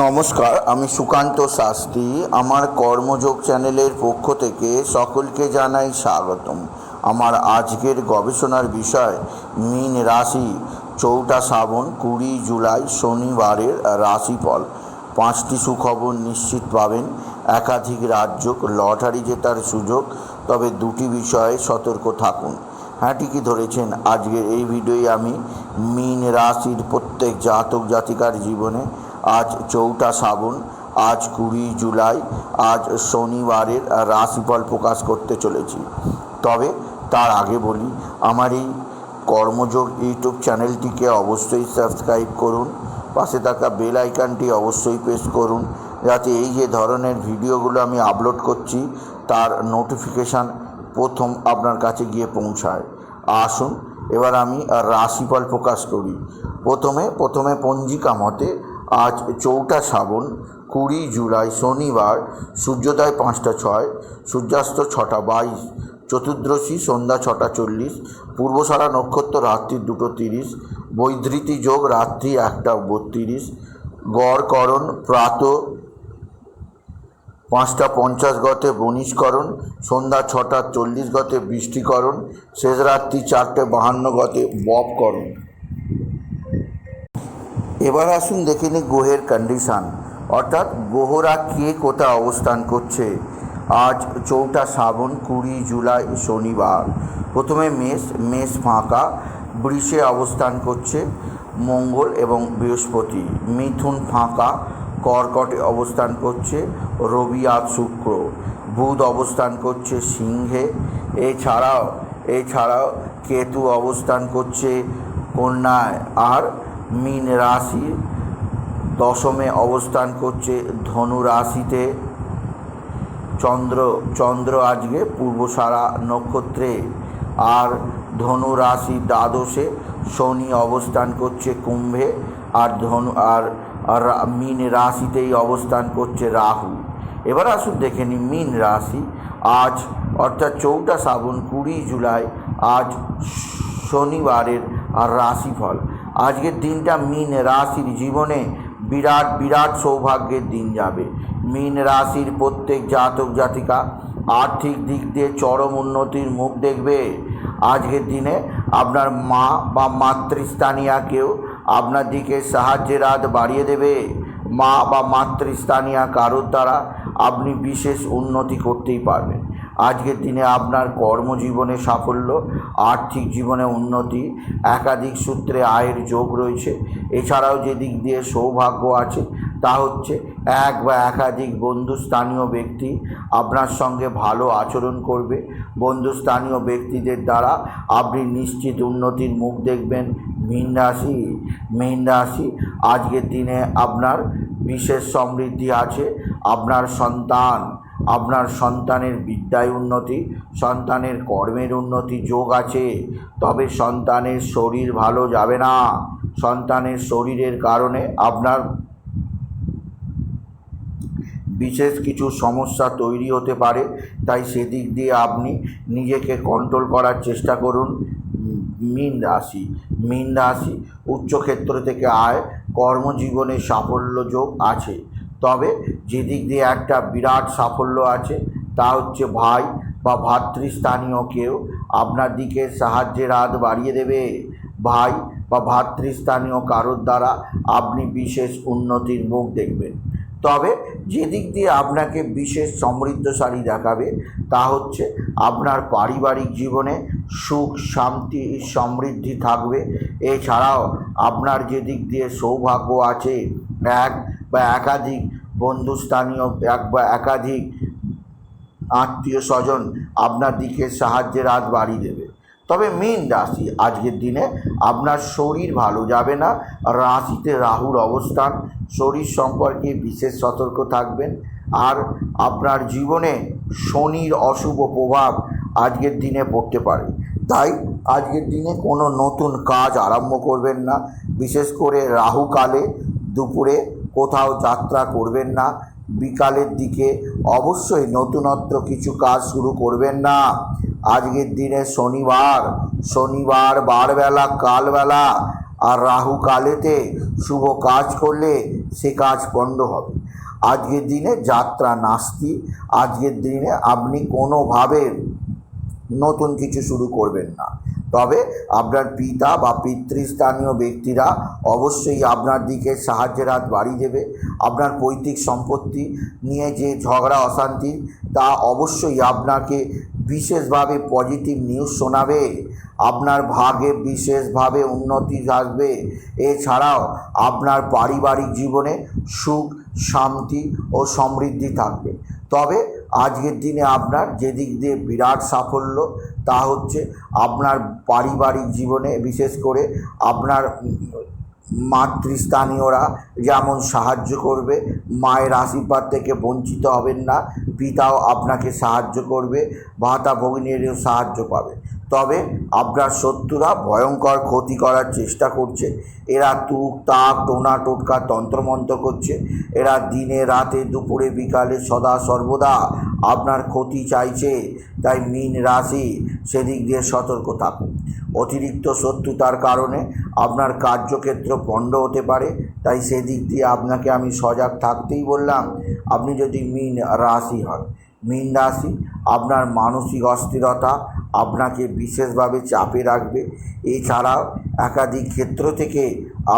নমস্কার, আমি সুকান্ত শাস্ত্রী। আমার কর্মযোগ চ্যানেলের পক্ষ থেকে সকলকে জানাই স্বাগতম। আমার আজকের গবেষণার বিষয় মীন রাশি, 4 শ্রাবণ 20 জুলাই শনিবারের রাশিফল। 5টি সুখবর নিশ্চিত পাবেন, একাধিক রাজ্য লটারি জেতার সুযোগ, তবে 2টি বিষয়ে সতর্ক থাকুন। হ্যাঁ, ঠিকই ধরেছেন। আজকের এই ভিডিওয় আমি মীন রাশির প্রত্যেক জাতক জাতিকার জীবনে আজ 4 শ্রাবণ, আজ 20 জুলাই, আজ শনিবারের রাশিফল প্রকাশ করতে চলেছি। তবে তার আগে বলি, আমার এই কর্মযোগ ইউটিউব চ্যানেলটিকে অবশ্যই সাবস্ক্রাইব করুন, পাশে থাকা বেল আইকনটি অবশ্যই প্রেস করুন, যাতে এই যে ধরনের ভিডিওগুলো আমি আপলোড করছি তার নোটিফিকেশান প্রথম আপনার কাছে গিয়ে পৌঁছায়। আসুন এবার আমি রাশিফল প্রকাশ করি। প্রথমে পঞ্জিকা মতে আজ 4 শ্রাবণ 20 জুলাই শনিবার, সূর্যোদয় 5টা 6, সূর্যাস্ত 6টা 22, চতুর্দশী সন্ধ্যা 6টা 40, পূর্বসারা নক্ষত্র রাত্রি 2টো 30, বৈধৃতি যোগ রাত্রি 1টা 32, গড়করণ প্রাত 5টা 50 গতে বনিষ্করণ, সন্ধ্যা 6টা 40 গতে বৃষ্টিকরণ, শেষ রাত্রি 4টে 52 গতে বপকরণ। এবার আসুন দেখে নিই গ্রহের কন্ডিশান, অর্থাৎ গ্রহরা কে কোথায় অবস্থান করছে। আজ 4 শ্রাবণ 20 জুলাই শনিবার। প্রথমে মেষ ফাঁকা, বৃষে অবস্থান করছে মঙ্গল এবং বৃহস্পতি। মিথুন ফাঁকা, কর্কটে অবস্থান করছে রবি আর শুক্র। বুধ অবস্থান করছে সিংহে। এছাড়াও কেতু অবস্থান করছে কন্যায়। আর মীন রাশি দশমে অবস্থান করছে ধনু রাশিতে। চন্দ্র আজকে পূর্বসারা নক্ষত্রে। আর ধনু রাশি দ্বাদশে শনি অবস্থান করছে কুম্ভে। আর মীন রাশিতেই অবস্থান করছে রাহু। এবার আসুন দেখে নিই মীন রাশি আজ, অর্থাৎ 4 শ্রাবণ 20 জুলাই, আজ শনিবারের রাশিফল। আজকের দিনটা মীন রাশির জীবনে বিরাট সৌভাগ্যের দিন যাবে। মীন রাশির প্রত্যেক জাতক জাতিকা আর্থিক দিক দিয়ে চরম উন্নতির মুখ দেখবে। আজকের দিনে আপনার মা বা মাতৃস্থানীয়া কেউ আপনার দিকে সাহায্যের হাত বাড়িয়ে দেবে। মা বা মাতৃস্থানীয়া কারোর দ্বারা আপনি বিশেষ উন্নতি করতেই পারবেন। আজকের দিনে আপনার কর্মজীবনে সাফল্য, আর্থিক জীবনে উন্নতি, একাধিক সূত্রে আয়ের যোগ রয়েছে। এছাড়াও যে দিক দিয়ে সৌভাগ্য আছে তা হচ্ছে এক বা একাধিক বন্ধুস্থানীয় ব্যক্তি আপনার সঙ্গে ভালো আচরণ করবে। বন্ধুস্থানীয় ব্যক্তিদের দ্বারা আপনি নিশ্চিত উন্নতির মুখ দেখবেন। মীন রাশি আজকের দিনে আপনার বিশেষ সমৃদ্ধি আছে। আপনার সন্তানের বিদ্যায় উন্নতি, সন্তানের কর্মের উন্নতি যোগ আছে। তবে সন্তানের শরীর ভালো যাবে না। সন্তানের শরীরের কারণে আপনার বিশেষ কিছু সমস্যা তৈরি হতে পারে, তাই সেদিক দিয়ে আপনি নিজেকে কন্ট্রোল করার চেষ্টা করুন। মীন রাশি উচ্চক্ষেত্র থেকে আয়, কর্মজীবনে সাফল্য যোগ আছে। তবে যেদিক দিয়ে একটা বিরাট সাফল্য আছে তা হচ্ছে ভাই বা ভাতৃস্থানীয় কেউ আপনার দিকে সাহায্যের হাত বাড়িয়ে দেবে। ভাই বা ভাতৃস্থানীয় কারোর দ্বারা আপনি বিশেষ উন্নতির মুখ দেখবেন। তবে যেদিক দিয়ে আপনাকে বিশেষ সমৃদ্ধশালী দেখাবে তা হচ্ছে আপনার পারিবারিক জীবনে সুখ শান্তি সমৃদ্ধি থাকবে। এছাড়াও আপনার যেদিক দিয়ে সৌভাগ্য আছে, এক বা একাধিক বন্ধুস্থানীয় একাধিক আত্মীয় স্বজন আপনার দিকে সাহায্যের হাত বাড়িয়ে দেবে। তবে মীন রাশি আজকের দিনে আপনার শরীর ভালো যাবে না। রাশিতে রাহুর অবস্থান, শরীর সম্পর্কে বিশেষ সতর্ক থাকবেন। আর আপনার জীবনে শনির অশুভ প্রভাব আজকের দিনে পড়তে পারে, তাই আজকের দিনে কোনো নতুন কাজ আরম্ভ করবেন না। বিশেষ করে রাহুকালে দুপুরে কোথাও যাত্রা করবেন না। বিকালের দিকে অবশ্যই নতুনত্ব কিছু কাজ শুরু করবেন না। আজকের দিনে শনিবার বারবেলা কালবেলা আর রাহু কালেতে শুভ কাজ করলে সে কাজ পণ্ড হবে। আজকের দিনে যাত্রা নাস্তি। আজকের দিনে আপনি কোনোভাবে নতুন কিছু শুরু করবেন না। তবে আপনার পিতা বা পিতৃস্থানীয় ব্যক্তিরা অবশ্যই আপনার দিকে সাহায্যের হাত বাড়িয়ে দেবে। আপনার পৈতৃক সম্পত্তি নিয়ে যে ঝগড়া অশান্তি, তা অবশ্যই আপনাকে বিশেষভাবে পজিটিভ নিউজ শোনাবে। আপনার ভাগে বিশেষভাবে উন্নতি আসবে। এছাড়াও আপনার পারিবারিক জীবনে সুখ, শান্তি ও সমৃদ্ধি থাকবে। তবে আজকের দিনে আপনার যেদিক দিয়ে বিরাট সাফল্য, তা হচ্ছে আপনার পারিবারিক জীবনে বিশেষ করে আপনার মাতৃস্থানীয়রা যেমন সাহায্য করবে, মায়ের আশীর্বাদ থেকে বঞ্চিত হবেন না। পিতাও আপনাকে সাহায্য করবে, ভাতা ভগিনীরও সাহায্য পাবে। তবে আপনার শত্রুরা ভয়ঙ্কর ক্ষতি করার চেষ্টা করছে। এরা তুক তাক টোনা টোটকা তন্ত্রমন্ত্র করছে। এরা দিনে রাতে দুপুরে বিকালে সদা সর্বদা আপনার ক্ষতি চাইছে। তাই মীন রাশি সেদিক দিয়ে সতর্ক থাকুন। অতিরিক্ত শত্রুতার কারণে আপনার কার্যক্ষেত্র পণ্ড হতে পারে। তাই সেদিক দিয়ে আপনাকে আমি সজাগ থাকতেই বললাম। আপনি যদি মীন রাশি হন, মীন রাশি আপনার মানসিক অস্থিরতা আপনাকে বিশেষভাবে চাপে রাখবে। এছাড়াও একাধিক ক্ষেত্র থেকে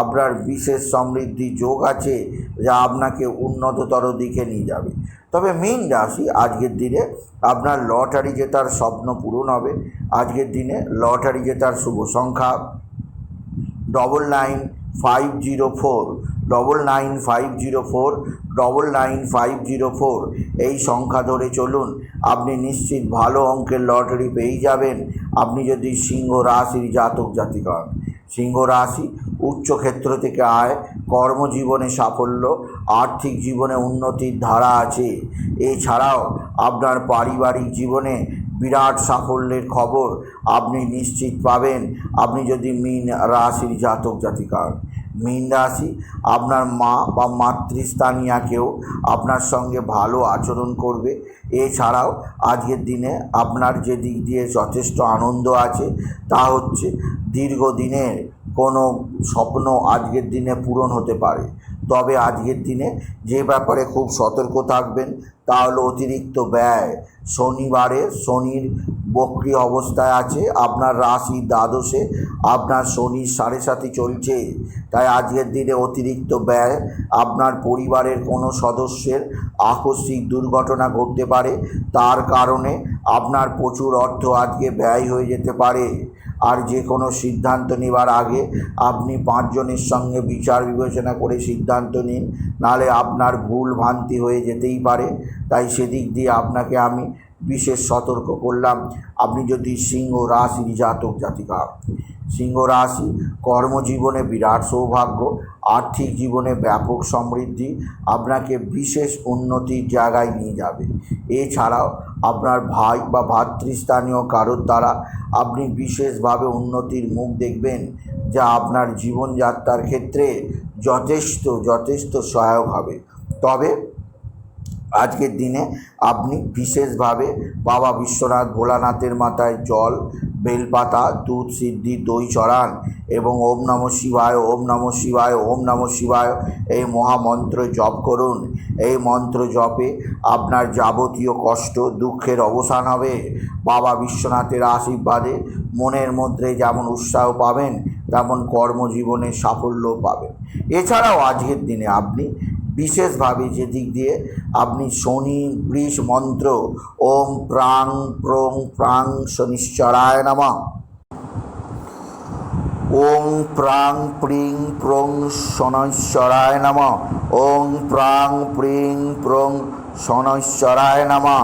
আপনার বিশেষ সমৃদ্ধি যোগ আছে, যা আপনাকে উন্নততর দিকে নিয়ে যাবে। তবে মীন রাশি আজকের দিনে আপনার লটারি জেতার স্বপ্ন পূরণ হবে। আজকের দিনে লটারি জেতার শুভ সংখ্যা 99504, 99504, 99504 এই সংখ্যা ধরে চলুন। আপনি নিশ্চিত ভালো অঙ্কের লটারি পেয়ে যাবেন। আপনি যদি সিংহ রাশির জাতক জাতিকা হন। সিংহ রাশি উচ্চ ক্ষেত্র থেকে আয়, কর্মজীবনে সাফল্য, আর্থিক জীবনে উন্নতির ধারা আছে। এছাড়াও আপনার পারিবারিক জীবনে বিরাট সাফল্যের খবর আপনি নিশ্চিত পাবেন, আপনি যদি মীন রাশির জাতক জাতিকা হন। মীন রাশি আপনার মা বা মাতৃস্থানীয়াকেও আপনার সঙ্গে ভালো আচরণ করবে। এছাড়াও আজকের দিনে আপনার যে দিক দিয়ে যথেষ্ট আনন্দ আছে, তা হচ্ছে দীর্ঘদিনের কোনো স্বপ্ন আজকের দিনে পূরণ হতে পারে। তবে আজকের দিনে যে ব্যাপারে খুব সতর্ক থাকবেন, তা হলো অতিরিক্ত ব্যয়। শনিবারে শনির বক্রি অবস্থায় আছে, আপনার রাশি দ্বাদশে আপনার শনির 7.5 চলছে। তাই আজকের দিনে অতিরিক্ত ব্যয়, আপনার পরিবারের কোনো সদস্যের আকস্মিক দুর্ঘটনা ঘটতে পারে, তার কারণে আপনার প্রচুর অর্থ আজকে ব্যয় হয়ে যেতে পারে। আর যে কোনো সিদ্ধান্ত নেবার আগে আপনি 5 জনের সঙ্গে বিচার বিবেচনা করে সিদ্ধান্ত নিন, নাহলে আপনার ভুল ভ্রান্তি হয়ে যেতেই পারে। তাই সেদিক দিয়ে আপনাকে আমি বিশেষ সতর্ক করলাম। আপনি যদি সিংহ রাশির জাতক জাতিকা, সিংহ রাশি কর্মজীবনে বিরাট সৌভাগ্য, আর্থিক জীবনে ব্যাপক সমৃদ্ধি আপনাকে বিশেষ উন্নতির জায়গায় নিয়ে যাবে। এছাড়াও আপনার ভাই বা ভাতৃস্থানীয় কারোর দ্বারা আপনি বিশেষভাবে উন্নতির মুখ দেখবেন, যা আপনার জীবনযাত্রার ক্ষেত্রে যথেষ্ট সহায়ক হবে। তবে আজকের দিনে আপনি বিশেষভাবে বাবা বিশ্বনাথ ভোলানাথের মাথায় জল, বেলপাতা, দুধ, সিদ্ধি, দই চড়ান এবং ওম নমঃ শিবায়, ওম নমঃ শিবায়, ওম নমঃ শিবায় এই মহামন্ত্র জপ করুন। এই মন্ত্র জপে আপনার যাবতীয় কষ্ট দুঃখের অবসান হবে। বাবা বিশ্বনাথের আশীর্বাদে মনের মধ্যে যেমন উৎসাহ পাবেন, তেমন কর্মজীবনে সাফল্যও পাবেন। এছাড়াও আজকের দিনে আপনি বিশেষভাবে যে দিক দিয়ে আপনি শনি বৃষ মন্ত্র ওম প্রাং প্রং প্রাং শনিশ্চরায় নমঃ, ওং প্রাং প্রিং প্রং শনৈশ্বরায় নমঃ, ওং প্রাং প্রিং প্রং শনৈশ্বরায় নমঃ,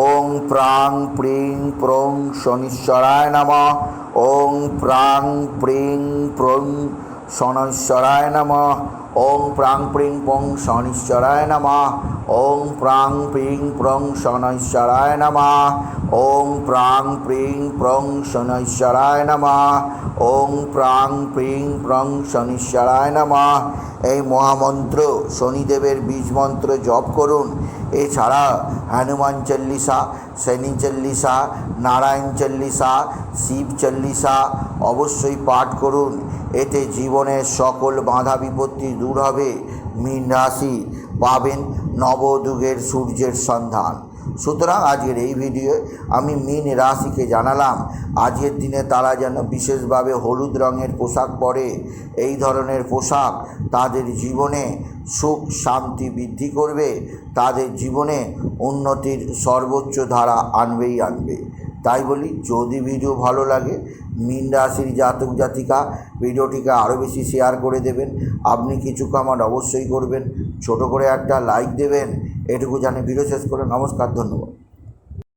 ওং প্রাং প্রিং প্রং শনিশ্বরায় নমঃ, ওং প্রাং প্রিং প্রং শনৈশ্বরায় নমঃ, ওং প্রাং প্রিং প্রং শনিশ্বরায় নমঃ, ওং প্রাং প্রিং প্রং শনৈশ্বরায় নমঃ, ওং প্রাং প্রিং প্রং শনৈশ্বরায় নমঃ, ওং প্রাং প্রিং প্রং শনিশ্বরায় নমঃ এই মহামন্ত্র শনিদেবের বীজ মন্ত্র জপ করুন। এছাড়া হনুমান চল্লিশা, শনি চল্লিশা, নারায়ণ চল্লিশা, শিব চল্লিশা অবশ্যই পাঠ করুন। এতে জীবনের সকল বাধা বিপত্তি দূর হবে। মীন রাশি পাবেন নবযুগের সূর্যের সন্ধান। সুতরাং আজকের এই ভিডিওয়ে আমি মীন রাশিকে জানালাম আজকের দিনে তারা যেন বিশেষভাবে হলুদ রঙের পোশাক পরে। এই ধরনের পোশাক তাদের জীবনে সুখ শান্তি বৃদ্ধি করবে, তাদের জীবনে উন্নতির সর্বোচ্চ ধারা আনবেই আনবে। তাই বলি, যদি ভিডিও ভালো লাগে মীন রাশির জাতক জাতিকা ভিডিওটিকে আরও বেশি শেয়ার করে দেবেন। আপনি কিছু কমেন্ট অবশ্যই করবেন, ছোট করে একটা লাইক দেবেন। এটুকু জানি ভিডিও শেষ করে নমস্কার, ধন্যবাদ।